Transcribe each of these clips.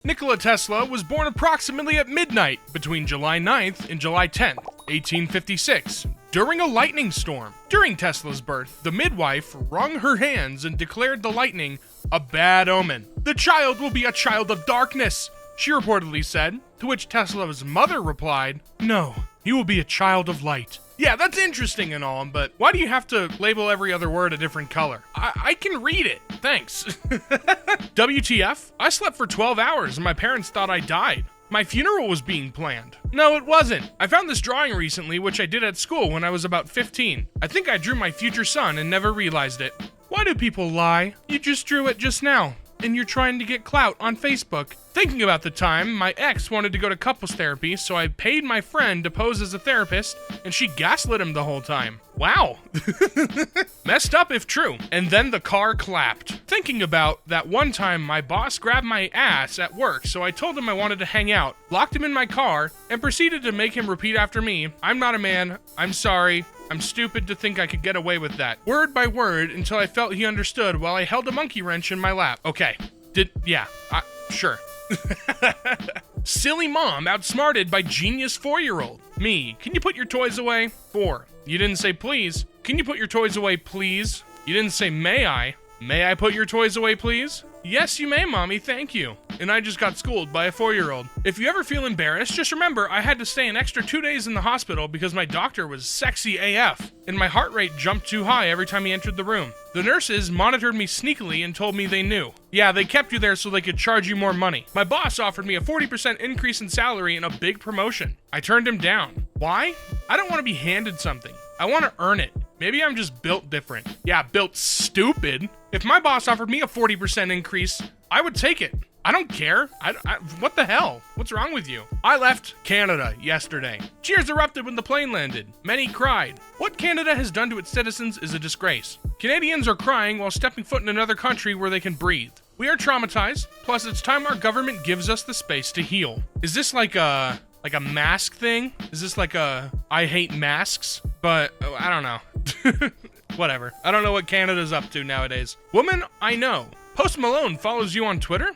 Nikola Tesla was born approximately at midnight between July 9th and July 10th, 1856, during a lightning storm. During Tesla's birth, the midwife wrung her hands and declared the lightning a bad omen. "The child will be a child of darkness," she reportedly said, to which Tesla's mother replied, "No, he will be a child of light." Yeah, that's interesting and all, but why do you have to label every other word a different color? I can read it. Thanks. WTF? I slept for 12 hours and my parents thought I died. My funeral was being planned. No, it wasn't. I found this drawing recently, which I did at school when I was about 15. I think I drew my future son and never realized it. Why do people lie? You just drew it just now, and you're trying to get clout on Facebook. Thinking about the time, my ex wanted to go to couples therapy, so I paid my friend to pose as a therapist, and she gaslit him the whole time. Wow. Messed up if true. And then the car clapped. Thinking about that one time my boss grabbed my ass at work, so I told him I wanted to hang out, locked him in my car, and proceeded to make him repeat after me, "I'm not a man, I'm sorry, I'm stupid to think I could get away with that," word by word until I felt he understood while I held a monkey wrench in my lap. Okay. Sure. Silly mom outsmarted by genius 4-year-old. Me, can you put your toys away? 4. You didn't say please. Can you put your toys away, please? You didn't say may I. May I put your toys away, please? Yes, you may, mommy, thank you. And I just got schooled by a 4-year-old. If you ever feel embarrassed, just remember I had to stay an extra 2 days in the hospital because my doctor was sexy AF, and my heart rate jumped too high every time he entered the room. The nurses monitored me sneakily and told me they knew. Yeah, they kept you there so they could charge you more money. My boss offered me a 40% increase in salary and a big promotion. I turned him down. Why? I don't want to be handed something. I want to earn it. Maybe I'm just built different. Yeah, built stupid. If my boss offered me a 40% increase, I would take it. I don't care. What the hell? What's wrong with you? I left Canada yesterday. Cheers erupted when the plane landed. Many cried. What Canada has done to its citizens is a disgrace. Canadians are crying while stepping foot in another country where they can breathe. We are traumatized, plus it's time our government gives us the space to heal. Is this like a mask thing? Is this like a I hate masks? But I don't know. Whatever. I don't know what Canada's up to nowadays. Woman I know. Post Malone follows you on Twitter?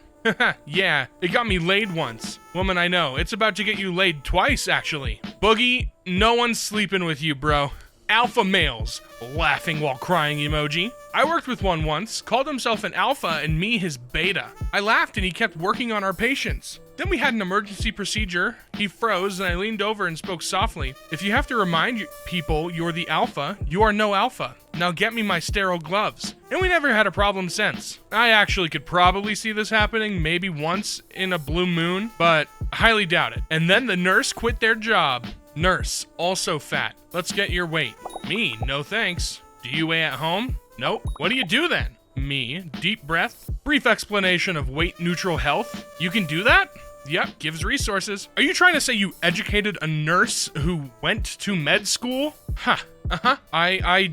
Yeah, it got me laid once. Woman I know. It's about to get you laid twice, actually. Boogie, no one's sleeping with you, bro. Alpha males. Laughing while crying emoji. I worked with one once, called himself an alpha and me his beta. I laughed and he kept working on our patients. Then we had an emergency procedure. He froze and I leaned over and spoke softly. If you have to remind people you're the alpha, you are no alpha. Now get me my sterile gloves. And we never had a problem since. I actually could probably see this happening maybe once in a blue moon, but highly doubt it. And then the nurse quit their job. Nurse, also fat. Let's get your weight. Me, no thanks. Do you weigh at home? Nope. What do you do then? Me, deep breath. Brief explanation of weight neutral health. You can do that? Yep, gives resources. Are you trying to say you educated a nurse who went to med school? Huh. I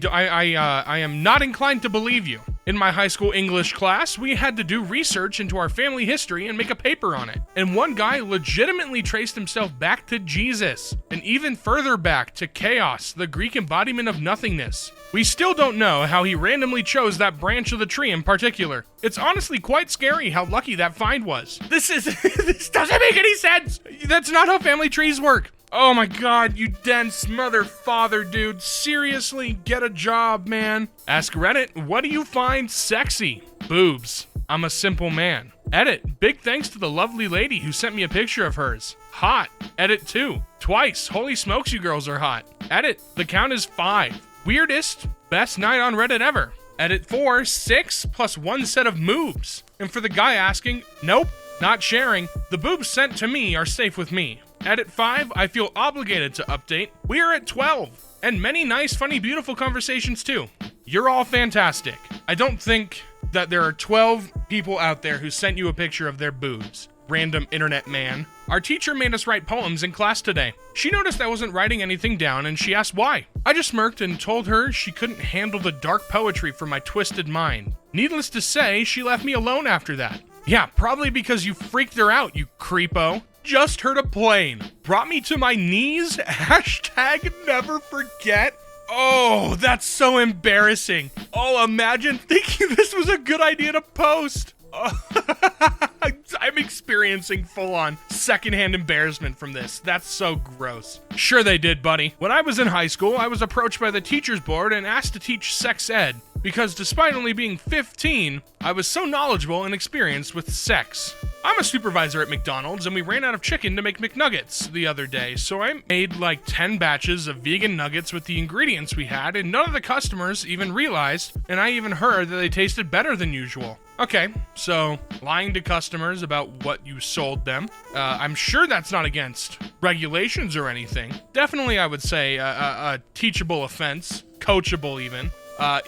am not inclined to believe you. In my high school English class, we had to do research into our family history and make a paper on it. And one guy legitimately traced himself back to Jesus, and even further back to chaos, the Greek embodiment of nothingness. We still don't know how he randomly chose that branch of the tree in particular. It's honestly quite scary how lucky that find was. This doesn't make any sense. That's not how family trees work. Oh my god, you dense mother father, dude. Seriously, get a job, man. Ask Reddit, what do you find sexy? Boobs. I'm a simple man. Edit, big thanks to the lovely lady who sent me a picture of hers. Hot. Edit 2. Twice. Holy smokes, you girls are hot. Edit, the count is 5. Weirdest, best night on Reddit ever. Edit 4, 6 plus 1 set of moobs. And for the guy asking, nope, not sharing. The boobs sent to me are safe with me. Edit 5, I feel obligated to update. We are at 12. And many nice, funny, beautiful conversations too. You're all fantastic. I don't think that there are 12 people out there who sent you a picture of their boobs. Random internet man. Our teacher made us write poems in class today. She noticed I wasn't writing anything down and she asked why. I just smirked and told her she couldn't handle the dark poetry for my twisted mind. Needless to say, she left me alone after that. Yeah, probably because you freaked her out, you creepo. Just heard a plane. Brought me to my knees. Hashtag never forget. Oh, that's so embarrassing. Oh, imagine thinking this was a good idea to post. I'm experiencing full-on secondhand embarrassment from this. That's so gross. Sure they did, buddy. When I was in high school, I was approached by the teacher's board and asked to teach sex ed, because despite only being 15, I was so knowledgeable and experienced with sex. I'm a supervisor at McDonald's, and we ran out of chicken to make McNuggets the other day, so I made like 10 batches of vegan nuggets with the ingredients we had, and none of the customers even realized, and I even heard that they tasted better than usual. Okay, so lying to customers about what you sold them, I'm sure that's not against regulations or anything. Definitely, I would say a teachable offense, coachable even,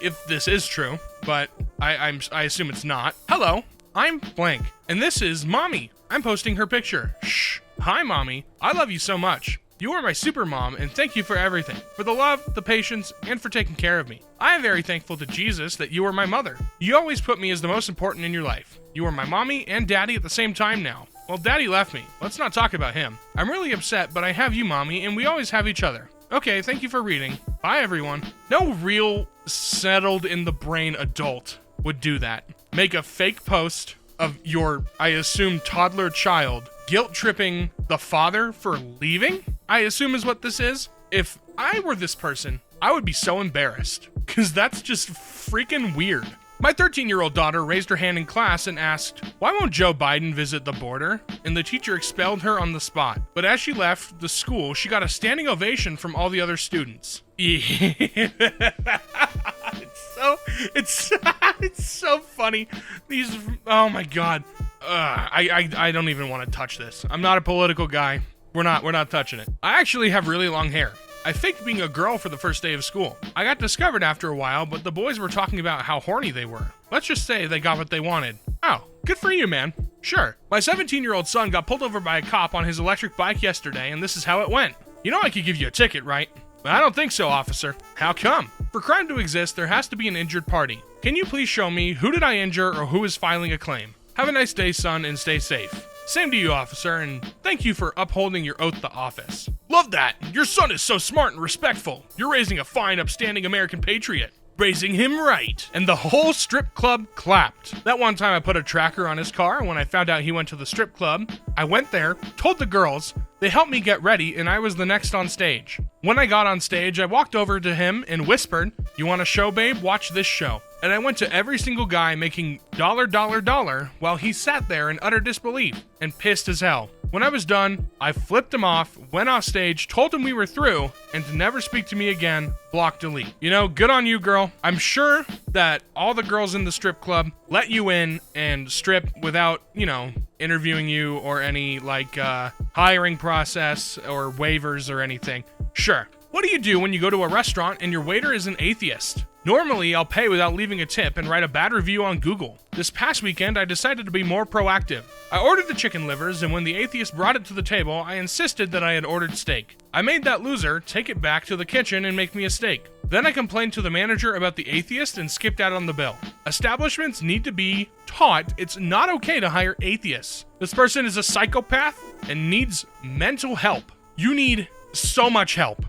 if this is true, but I assume it's not. Hello, I'm blank, and this is Mommy. I'm posting her picture. Shh. Hi, Mommy. I love you so much. You are my super mom, and thank you for everything. For the love, the patience, and for taking care of me. I am very thankful to Jesus that you are my mother. You always put me as the most important in your life. You are my mommy and daddy at the same time now. Well, daddy left me. Let's not talk about him. I'm really upset, but I have you, Mommy, and we always have each other. Okay, thank you for reading. Bye, everyone. No real settled-in-the-brain adult would do that. Make a fake post of your, I assume, toddler child guilt-tripping the father for leaving, I assume is what this is. If I were this person, I would be so embarrassed, because that's just freaking weird. My 13-year-old daughter raised her hand in class and asked, "Why won't Joe Biden visit the border?" And the teacher expelled her on the spot. But as she left the school, she got a standing ovation from all the other students. It's so funny. These, oh my god. I don't even want to touch this. I'm not a political guy. We're not touching it. I actually have really long hair. I faked being a girl for the first day of school. I got discovered after a while, but the boys were talking about how horny they were. Let's just say they got what they wanted. Oh, good for you, man. Sure. My 17-year-old son got pulled over by a cop on his electric bike yesterday, and this is how it went. You know I could give you a ticket, right? I don't think so, officer. How come? For crime to exist, there has to be an injured party. Can you please show me who did I injure or who is filing a claim? Have a nice day, son, and stay safe. Same to you, officer, and thank you for upholding your oath to office. Love that! Your son is so smart and respectful. You're raising a fine, upstanding American patriot. Raising him right. And the whole strip club clapped. That one time I put a tracker on his car, and when I found out he went to the strip club, I went there, told the girls, they helped me get ready, and I was the next on stage. When I got on stage, I walked over to him and whispered, "You want a show, babe? Watch this show." And I went to every single guy making dollar while he sat there in utter disbelief and pissed as hell. When I was done, I flipped him off, went off stage, told him we were through, and to never speak to me again, block delete. You know, good on you, girl. I'm sure that all the girls in the strip club let you in and strip without, interviewing you or any, hiring process or waivers or anything. Sure. What do you do when you go to a restaurant and your waiter is an atheist? Normally, I'll pay without leaving a tip and write a bad review on Google. This past weekend, I decided to be more proactive. I ordered the chicken livers, and when the atheist brought it to the table, I insisted that I had ordered steak. I made that loser take it back to the kitchen and make me a steak. Then I complained to the manager about the atheist and skipped out on the bill. Establishments need to be taught it's not okay to hire atheists. This person is a psychopath and needs mental help. You need so much help.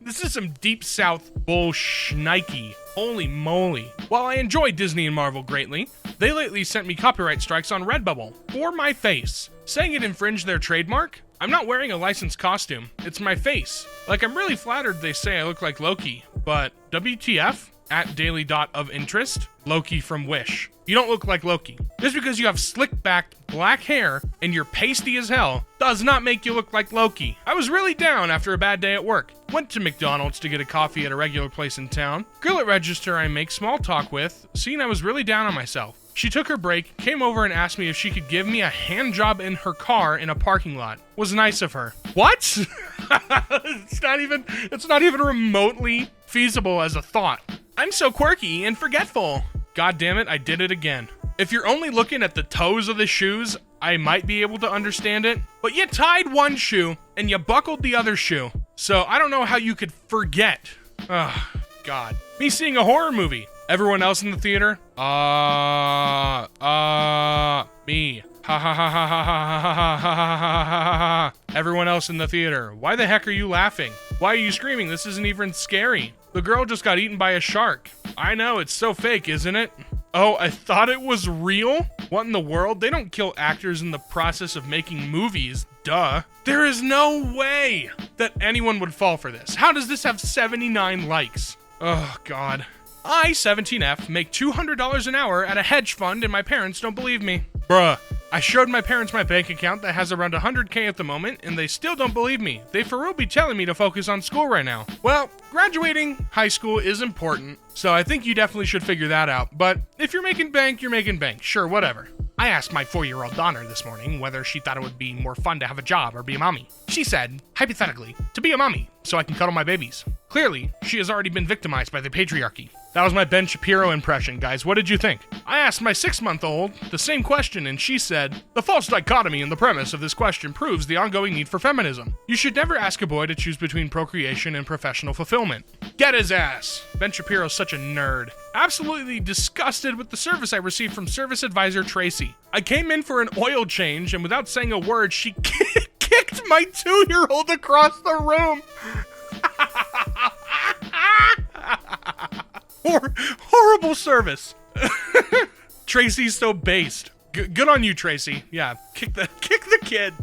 This is some deep south bullshnikey. Holy moly. While I enjoy Disney and Marvel greatly, they lately sent me copyright strikes on Redbubble for my face, saying it infringed their trademark. I'm not wearing a licensed costume. It's my face. I'm really flattered they say I look like Loki, but WTF? At daily.of_interest, Loki from Wish. You don't look like Loki. Just because you have slick-backed black hair and you're pasty as hell does not make you look like Loki. I was really down after a bad day at work. Went to McDonald's to get a coffee at a regular place in town. Girl at register I make small talk with, seeing I was really down on myself. She took her break, came over and asked me if she could give me a hand job in her car in a parking lot. Was nice of her. What? It's not even remotely feasible as a thought. I'm so quirky and forgetful. God damn it, I did it again. If you're only looking at the toes of the shoes, I might be able to understand it. But you tied one shoe and you buckled the other shoe. So I don't know how you could forget. Ugh, God. Me seeing a horror movie. Everyone else in the theater? Me. Ha ha ha ha ha ha ha ha ha ha ha. Everyone else in the theater. Why the heck are you laughing? Why are you screaming? This isn't even scary. The girl just got eaten by a shark. I know, it's so fake, isn't it? Oh, I thought it was real? What in the world? They don't kill actors in the process of making movies, duh. There is no way that anyone would fall for this. How does this have 79 likes? Oh, God. I, 17F, make $200 an hour at a hedge fund and my parents don't believe me. Bruh. I showed my parents my bank account that has around 100K at the moment, and they still don't believe me. They for real be telling me to focus on school right now. Well, graduating high school is important, so I think you definitely should figure that out. But if you're making bank, you're making bank. Sure, whatever. I asked my 4-year-old daughter this morning whether she thought it would be more fun to have a job or be a mommy. She said, hypothetically, to be a mommy, so I can cuddle my babies. Clearly, she has already been victimized by the patriarchy. That was my Ben Shapiro impression, guys. What did you think? I asked my 6-month-old the same question, and she said, the false dichotomy in the premise of this question proves the ongoing need for feminism. You should never ask a boy to choose between procreation and professional fulfillment. Get his ass. Ben Shapiro's such a nerd. Absolutely disgusted with the service I received from service advisor Tracy. I came in for an oil change, and without saying a word, she kicked my 2-year-old across the room. Horrible service. Tracy's so based. Good on you, Tracy. Yeah, kick the kid.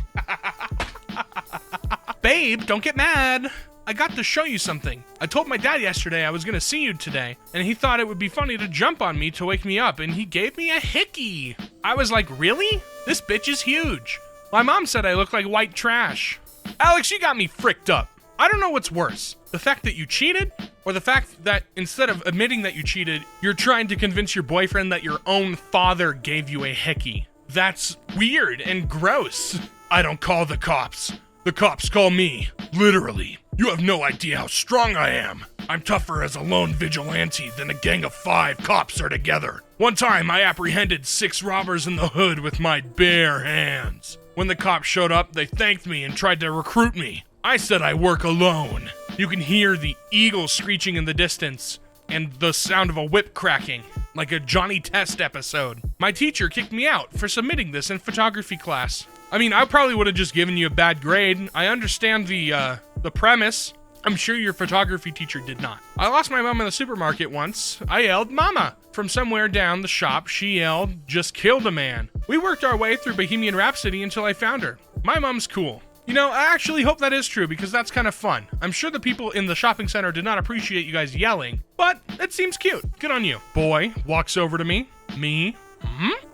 Babe, don't get mad. I got to show you something. I told my dad yesterday I was gonna see you today, and he thought it would be funny to jump on me to wake me up, and he gave me a hickey. I was like, really? This bitch is huge. My mom said I look like white trash. Alex, you got me fricked up. I don't know what's worse, the fact that you cheated, or the fact that instead of admitting that you cheated, you're trying to convince your boyfriend that your own father gave you a hickey. That's weird and gross. I don't call the cops. The cops call me. Literally. You have no idea how strong I am. I'm tougher as a lone vigilante than a gang of 5 cops are together. One time, I apprehended 6 robbers in the hood with my bare hands. When the cops showed up, they thanked me and tried to recruit me. I said I work alone. You can hear the eagle screeching in the distance and the sound of a whip cracking, like a Johnny Test episode. My teacher kicked me out for submitting this in photography class. I mean, I probably would have just given you a bad grade. I understand the premise. I'm sure your photography teacher did not. I lost my mom in the supermarket once. I yelled, "Mama!" From somewhere down the shop, she yelled, "Just killed a man." We worked our way through Bohemian Rhapsody until I found her. My mom's cool. You know, I actually hope that is true because that's kind of fun. I'm sure the people in the shopping center did not appreciate you guys yelling, but it seems cute. Good on you. Boy walks over to me. Me.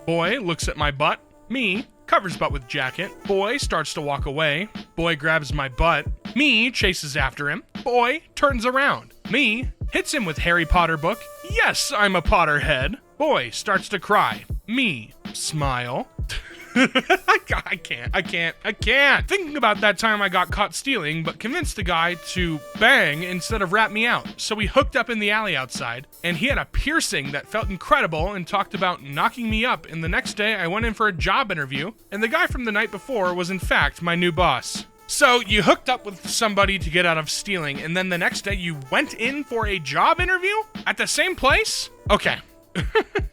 Boy looks at my butt. Me. Covers butt with jacket. Boy starts to walk away. Boy grabs my butt. Me chases after him. Boy turns around. Me hits him with Harry Potter book. Yes, I'm a Potterhead. Boy starts to cry. Me smile. I can't. Thinking about that time I got caught stealing, but convinced the guy to bang instead of rat me out. So we hooked up in the alley outside, and he had a piercing that felt incredible and talked about knocking me up. And the next day I went in for a job interview, and the guy from the night before was in fact my new boss. So you hooked up with somebody to get out of stealing, and then the next day you went in for a job interview? At the same place? Okay.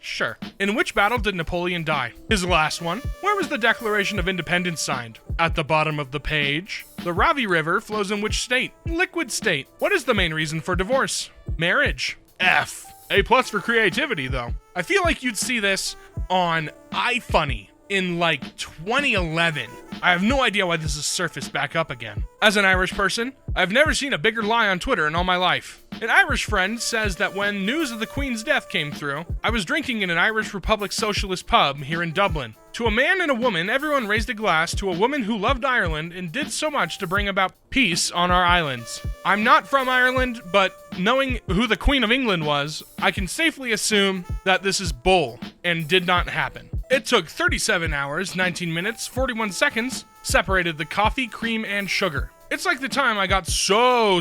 Sure. In which battle did Napoleon die? His last one. Where was the Declaration of Independence signed? At the bottom of the page. The Ravi River flows in which state? Liquid state. What is the main reason for divorce? Marriage. F. A+ for creativity, though. I feel like you'd see this on iFunny in like 2011. I have no idea why this has surfaced back up again. As an Irish person, I've never seen a bigger lie on Twitter in all my life. An Irish friend says that when news of the Queen's death came through, I was drinking in an Irish Republic socialist pub here in Dublin. To a man and a woman, everyone raised a glass to a woman who loved Ireland and did so much to bring about peace on our islands. I'm not from Ireland, but knowing who the Queen of England was, I can safely assume that this is bull and did not happen. It took 37 hours, 19 minutes, 41 seconds, separated the coffee, cream, and sugar. It's like the time I got so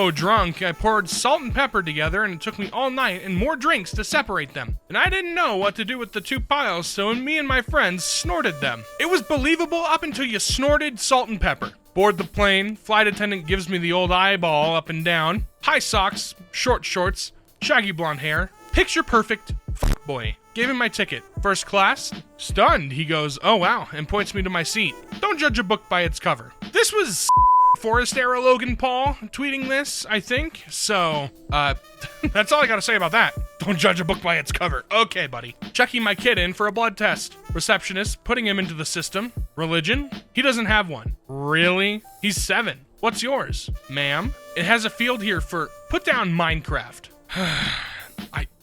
drunk, I poured salt and pepper together, and it took me all night and more drinks to separate them. And I didn't know what to do with the 2 piles, so me and my friends snorted them. It was believable up until you snorted salt and pepper. Board the plane, flight attendant gives me the old eyeball up and down, high socks, short shorts, shaggy blonde hair, picture perfect boy. Gave him my ticket. First class? Stunned. He goes, "Oh wow," and points me to my seat. Don't judge a book by its cover. This was Forest Era Logan Paul tweeting this, I think. So, that's all I gotta say about that. Don't judge a book by its cover. Okay, buddy. Checking my kid in for a blood test. Receptionist, putting him into the system. Religion? He doesn't have one. Really? He's 7. What's yours? Ma'am? It has a field here for... Put down Minecraft.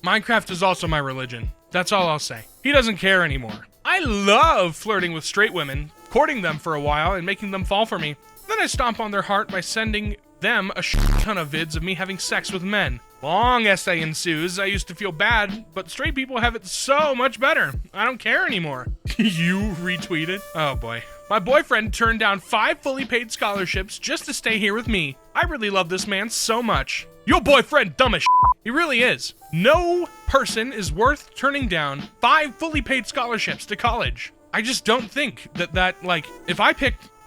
Minecraft is also my religion. That's all I'll say. He doesn't care anymore. I love flirting with straight women, courting them for a while and making them fall for me. Then I stomp on their heart by sending them a ton of vids of me having sex with men. Long essay ensues. I used to feel bad, but straight people have it so much better. I don't care anymore. You retweeted? Oh boy. My boyfriend turned down 5 fully paid scholarships just to stay here with me. I really love this man so much. Your boyfriend dumb as shit. He really is. No person is worth turning down 5 fully paid scholarships to college. I just don't think that like, if I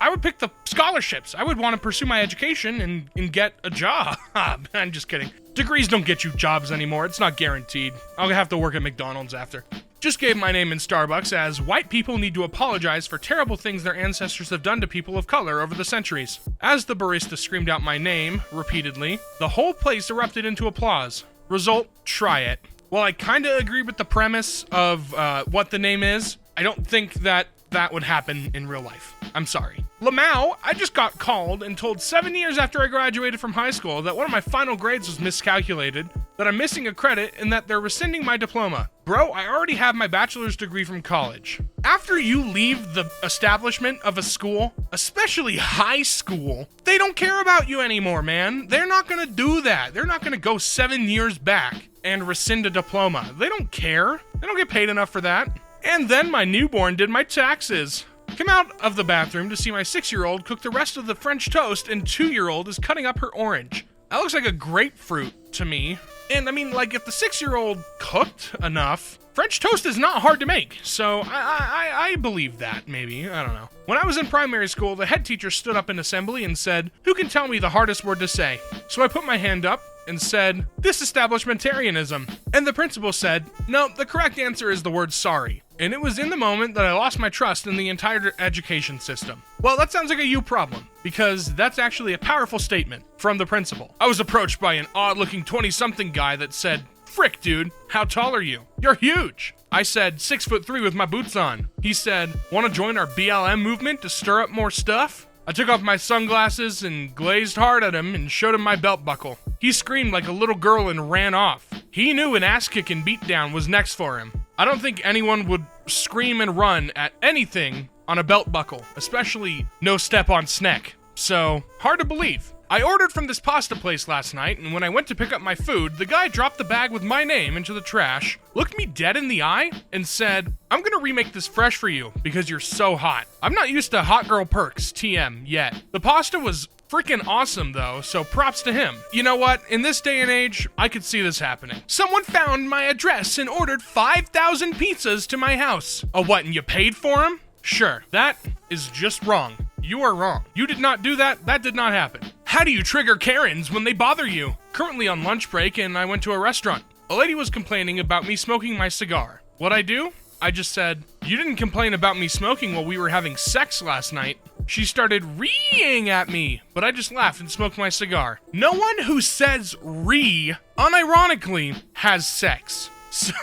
would pick the scholarships. I would want to pursue my education and get a job. I'm just kidding. Degrees don't get you jobs anymore. It's not guaranteed. I'll have to work at McDonald's after. Just gave my name in Starbucks as white people need to apologize for terrible things their ancestors have done to people of color over the centuries. As the barista screamed out my name repeatedly, the whole place erupted into applause. Result, try it. While I kinda agree with the premise of what the name is, I don't think that would happen in real life. I'm sorry. Lamau, I just got called and told 7 years after I graduated from high school that one of my final grades was miscalculated, that I'm missing a credit, and that they're rescinding my diploma. Bro, I already have my bachelor's degree from college. After you leave the establishment of a school, especially high school, they don't care about you anymore, man. They're not gonna do that. They're not gonna go 7 years back and rescind a diploma. They don't care. They don't get paid enough for that. And then my newborn did my taxes. Come out of the bathroom to see my 6-year-old cook the rest of the French toast, and 2-year-old is cutting up her orange. That looks like a grapefruit to me. And I mean, like, if the 6-year-old cooked enough, French toast is not hard to make. So I believe that, maybe. I don't know. When I was in primary school, the head teacher stood up in assembly and said, "Who can tell me the hardest word to say?" So I put my hand up and said, "Disestablishmentarianism." And the principal said, "No, the correct answer is the word sorry." And it was in the moment that I lost my trust in the entire education system. Well, that sounds like a you problem, because that's actually a powerful statement from the principal. I was approached by an odd-looking 20-something guy that said, "Frick, dude, how tall are you? You're huge." I said, 6'3" with my boots on. He said, "Want to join our BLM movement to stir up more stuff?" I took off my sunglasses and glazed hard at him and showed him my belt buckle. He screamed like a little girl and ran off. He knew an ass-kicking beatdown was next for him. I don't think anyone would scream and run at anything on a belt buckle, especially no step on snack. So, hard to believe. I ordered from this pasta place last night, and when I went to pick up my food, the guy dropped the bag with my name into the trash, looked me dead in the eye, and said, "I'm gonna remake this fresh for you because you're so hot." I'm not used to hot girl perks, TM, yet. The pasta was freaking awesome though, so props to him. You know what? In this day and age, I could see this happening. Someone found my address and ordered 5,000 pizzas to my house. Oh, what, and you paid for them? Sure, that is just wrong. You are wrong. You did not do that. That did not happen. How do you trigger Karens when they bother you? Currently on lunch break, and I went to a restaurant. A lady was complaining about me smoking my cigar. What'd I do? I just said, "You didn't complain about me smoking while we were having sex last night." She started reeing at me, but I just laughed and smoked my cigar. No one who says "ree" unironically has sex. So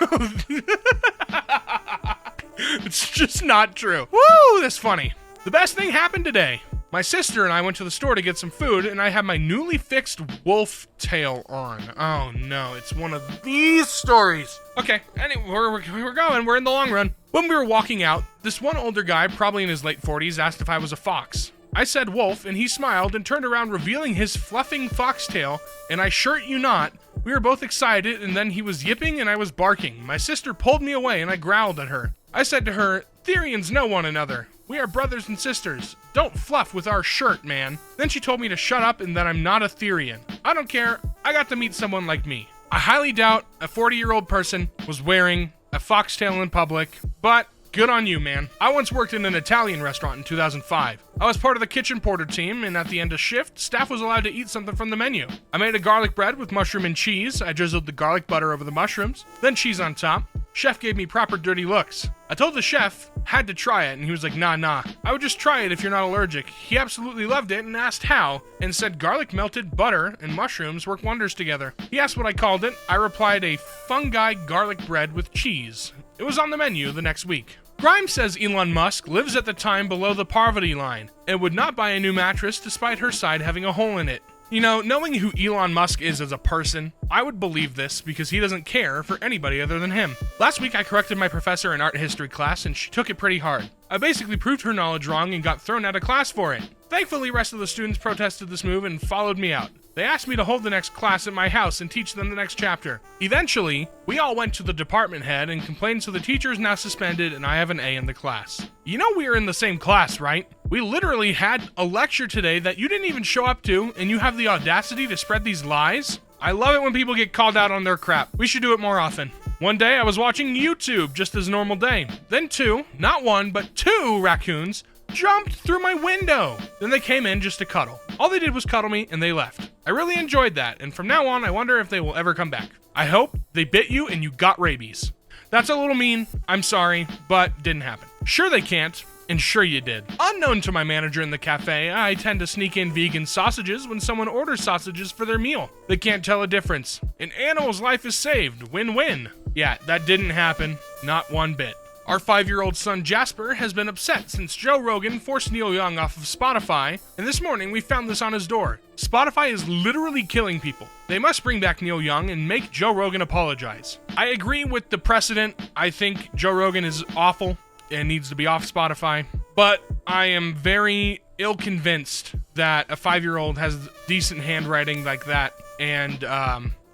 it's just not true. Woo, that's funny. The best thing happened today. My sister and I went to the store to get some food, and I had my newly fixed wolf tail on. Oh no, it's one of these stories. Okay, anyway, we're going. We're in the long run. When we were walking out, this one older guy, probably in his late 40s, asked if I was a fox. I said wolf, and he smiled and turned around, revealing his fluffing foxtail, and I shirt you not, we were both excited, and then he was yipping and I was barking. My sister pulled me away, and I growled at her. I said to her, "Therians know one another. We are brothers and sisters. Don't fluff with our shirt, man." Then she told me to shut up and that I'm not a Therian. I don't care. I got to meet someone like me. I highly doubt a 40-year-old person was wearing a foxtail in public, but good on you, man. I once worked in an Italian restaurant in 2005. I was part of the kitchen porter team, and at the end of shift, staff was allowed to eat something from the menu. I made a garlic bread with mushroom and cheese. I drizzled the garlic butter over the mushrooms, then cheese on top. Chef gave me proper dirty looks. I told the chef, had to try it, and he was like, nah. I would just try it if you're not allergic. He absolutely loved it and asked how, and said garlic melted butter and mushrooms work wonders together. He asked what I called it. I replied a fungi garlic bread with cheese. It was on the menu the next week. Grimes says Elon Musk lives at the time below the poverty line and would not buy a new mattress despite her side having a hole in it. You know, knowing who Elon Musk is as a person, I would believe this because he doesn't care for anybody other than him. Last week I corrected my professor in art history class and she took it pretty hard. I basically proved her knowledge wrong and got thrown out of class for it. Thankfully, the rest of the students protested this move and followed me out. They asked me to hold the next class at my house and teach them the next chapter. Eventually, we all went to the department head and complained, so the teacher is now suspended and I have an A in the class. You know we are in the same class, right? We literally had a lecture today that you didn't even show up to, and you have the audacity to spread these lies? I love it when people get called out on their crap. We should do it more often. One day I was watching YouTube just as a normal day. Then not one, but two raccoons jumped through my window. Then they came in just to cuddle. All they did was cuddle me and they left. I really enjoyed that, and from now on I wonder if they will ever come back. I hope they bit you and you got rabies. That's a little mean, I'm sorry, but didn't happen. Sure they can't, and sure you did. Unknown to my manager in the cafe, I tend to sneak in vegan sausages when someone orders sausages for their meal. They can't tell a difference. An animal's life is saved. Win-win. Yeah, that didn't happen. Not one bit. Our 5-year-old son Jasper has been upset since Joe Rogan forced Neil Young off of Spotify, and this morning we found this on his door. Spotify is literally killing people. They must bring back Neil Young and make Joe Rogan apologize. I agree with the precedent. I think Joe Rogan is awful and needs to be off Spotify, but I am very ill-convinced that a 5-year-old has decent handwriting like that, and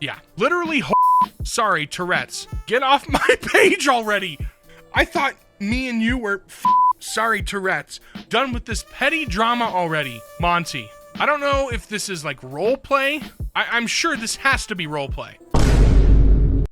yeah. Literally, sorry, Tourette's. Get off my page already! I thought me and you were sorry, Tourette's. Done with this petty drama already. Monty, I don't know if this is like role play. I'm sure this has to be role play.